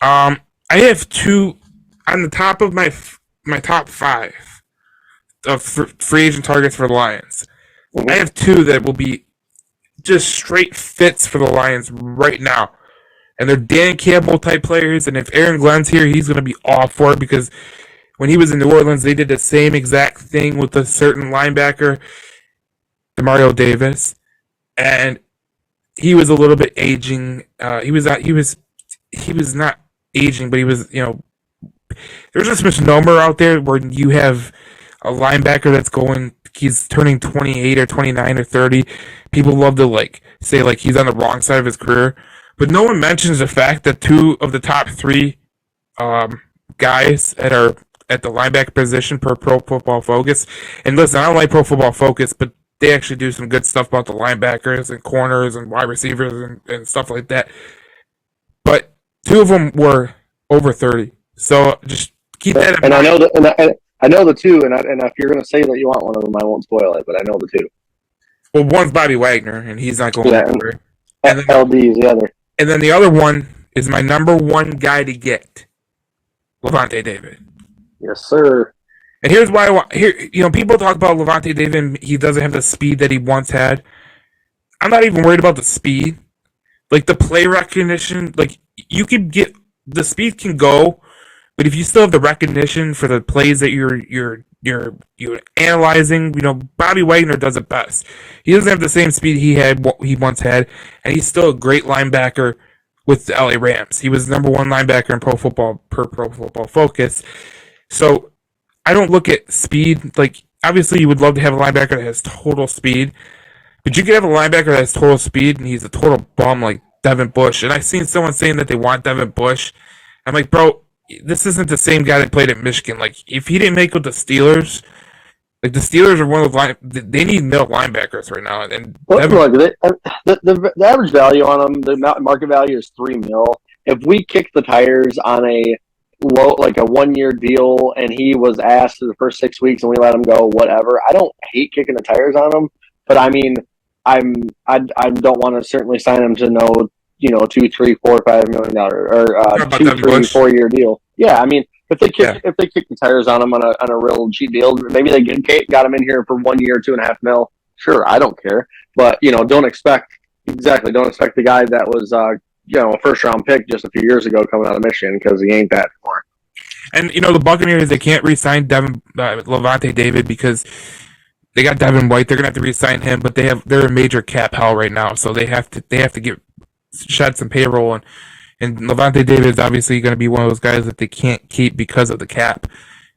I have two on the top of my top five of free agent targets for the Lions. I Mhm. have two that will be just straight fits for the Lions right now. And they're Dan Campbell type players. And if Aaron Glenn's here, he's going to be all for it because when he was in New Orleans, they did the same exact thing with a certain linebacker, Demario Davis, and he was a little bit aging. He was not aging, but he was there's this misnomer out there where you have a linebacker that's going he's turning 28 or 29 or 30. People love to say he's on the wrong side of his career, but no one mentions the fact that two of the top three um, guys at the linebacker position per Pro Football Focus. And listen, I don't like Pro Football Focus, but they actually do some good stuff about the linebackers and corners and wide receivers and stuff like that. But two of them were over 30. So just keep Yep. that in And I mind. know that, I know the two. And if you're going to say that you want one of them, I won't spoil it. But I know the two. Well, one's Bobby Wagner, and he's not going Yeah, anywhere. and And then LD is the other. the other one is my number one guy to get, Lavante David. Yes, sir. And here's why people talk about Lavante David. He doesn't have the speed that he once had. I'm not even worried about the speed. Like the play recognition, like you can get the speed can go, but if you still have the recognition for the plays that you're analyzing, Bobby Wagner does it best. He doesn't have the same speed he once had, and he's still a great linebacker with the LA Rams. He was number one linebacker in Pro Football Focus. So I don't look at speed like obviously you would love to have a linebacker that has total speed, but you could have a linebacker that has total speed and he's a total bum like Devin Bush. And I've seen someone saying that they want Devin Bush. I'm like, bro, this isn't the same guy that played at Michigan. Like, if he didn't make it with the Steelers, like the Steelers are one of they need middle linebackers right now. And Look, Devin, the average value on them, the market value is $3 million. If we kick the tires on a low, like a 1 year deal, and he was asked for the first 6 weeks, and we let him go, whatever. I don't hate kicking the tires on him, but I mean, I don't want to certainly sign him to no, two, three, four, $5 million or talk about two, Devin three, Bush. 4 year deal. Yeah, I mean, Yeah, if they kick the tires on him on a real cheap deal, maybe they got him in here for 1 year, 2.5 mil. Sure, I don't care, but don't expect the guy that was a first round pick just a few years ago coming out of Michigan, because he ain't that anymore. and the Buccaneers they can't re-sign Lavante David because they got Devin White. They're gonna have to re-sign him, but they're in major cap hell right now, so they have to get shed some payroll and Lavante David is obviously going to be one of those guys that they can't keep because of the cap.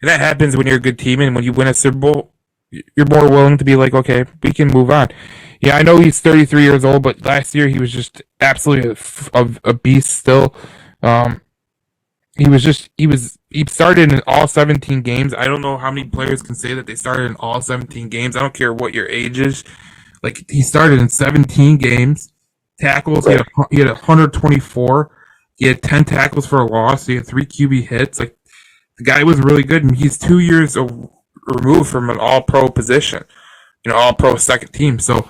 And that happens when you're a good team and when you win a Super Bowl, you're more willing to be like, okay, we can move on. Yeah, I know he's 33 years old, but last year he was just absolutely a beast still. Um, he started in all 17 games. I don't know how many players can say that they started in all 17 games. I don't care what your age is. Like he started in 17 games. Tackles, Right. he had 124. He had 10 tackles for a loss. He had 3 QB hits. Like the guy was really good, and he's 2 years removed from an All-Pro position, All-Pro second team. So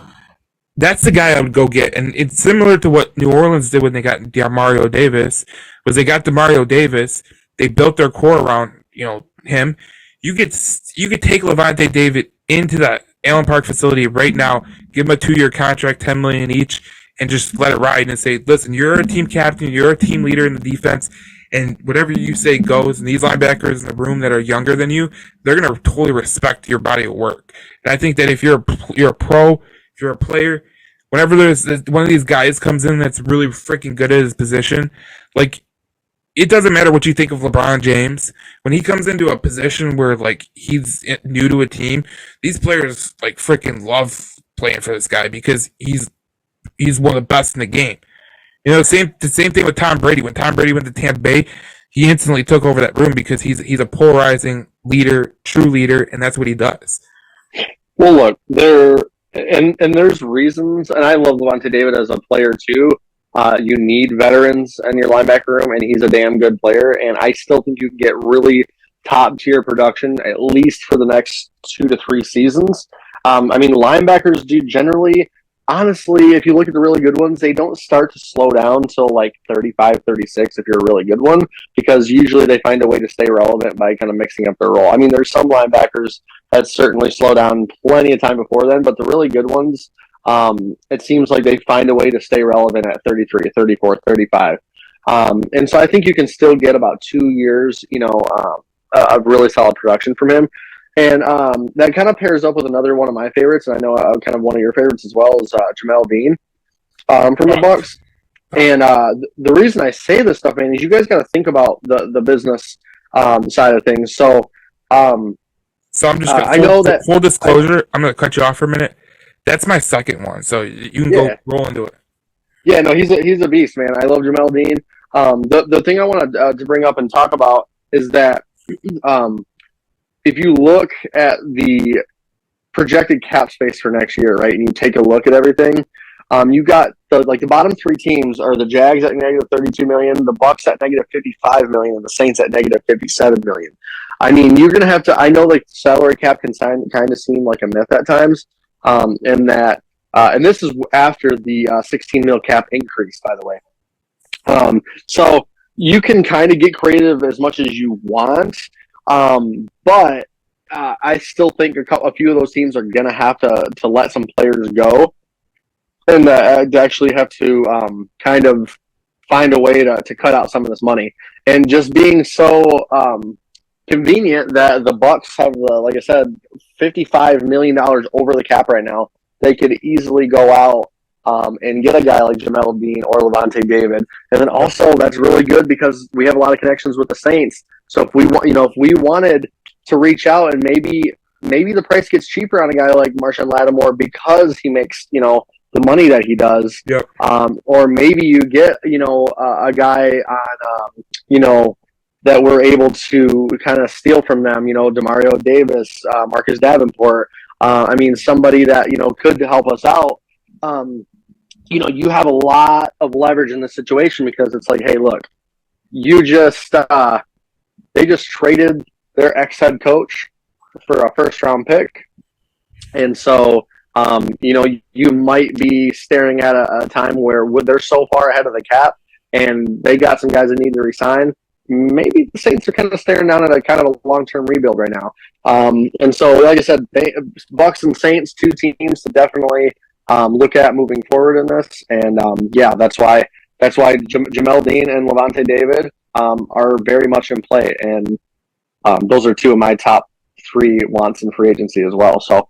that's the guy I would go get, and it's similar to what New Orleans did when they got Demario Davis. Was they got Demario Davis, they built their core around him. You could take Lavante David into that Allen Park facility right now, give him a 2 year contract, $10 million each, and just let it ride and say, listen, you're a team captain, you're a team leader in the defense, and whatever you say goes. And these linebackers in the room that are younger than you, they're gonna totally respect your body of work. And I think that if you're a pro, if you're a player, whenever there's one of these guys comes in that's really freaking good at his position, like it doesn't matter what you think of LeBron James. When he comes into a position where like he's new to a team, these players like freaking love playing for this guy because he's one of the best in the game. The same thing with Tom Brady. When Tom Brady went to Tampa Bay, he instantly took over that room because he's a polarizing leader, true leader, and that's what he does. Well, look, there's reasons, and I love Lavonte David as a player too. You need veterans in your linebacker room, and he's a damn good player. And I still think you can get really top tier production at least for the next 2 to 3 seasons. I mean, linebackers do generally. honestly, if you look at the really good ones, they don't start to slow down till like 35, 36 if you're a really good one, because usually they find a way to stay relevant by kind of mixing up their role. I mean, there's some linebackers that certainly slow down plenty of time before then, but the really good ones, it seems like they find a way to stay relevant at 33, 34, 35. And so I think you can still get about 2 years, of really solid production from him. And that kind of pairs up with another one of my favorites, and I know kind of one of your favorites as well, is Jamel Dean from the Bucks. And the reason I say this stuff, man, is you guys got to think about the business side of things. So, I'm just I know that full disclosure. I'm gonna cut you off for a minute. That's my second one, so you can go roll into it. Yeah, no, he's a beast, man. I love Jamel Dean. The thing I want to bring up and talk about is that if you look at the projected cap space for next year, right, and you take a look at everything, you got the bottom three teams are the Jags at negative 32 million, the Bucks at negative 55 million, and the Saints at negative 57 million. I mean, you're gonna have to. I know like salary cap can kind of seem like a myth at times, and that. And this is after the 16 mil cap increase, by the way. So you can kind of get creative as much as you want, but I still think a few of those teams are going to have to let some players go, and actually have to kind of find a way to cut out some of this money. And just being so convenient that the Bucks have, like I said, $55 million over the cap right now. They could easily go out and get a guy like Jamel Dean or Lavante David, and then also that's really good because we have a lot of connections with the Saints. So if we want, if we wanted to reach out and maybe the price gets cheaper on a guy like Marshawn Lattimore because he makes the money that he does. Yep. Or maybe you get a guy on that we're able to kind of steal from them. Demario Davis, Marcus Davenport. I mean, somebody that could help us out. You have a lot of leverage in this situation because it's like, hey, look, you just they just traded their ex-head coach for a first-round pick, and so you might be staring at a time where they're so far ahead of the cap, and they got some guys that need to resign. Maybe the Saints are kind of staring down at a kind of a long-term rebuild right now. And so, like I said, Bucks and Saints, two teams to definitely look at moving forward in this. And that's why Jamel Dean and Lavante David are very much in play. And those are two of my top three wants in free agency as well. So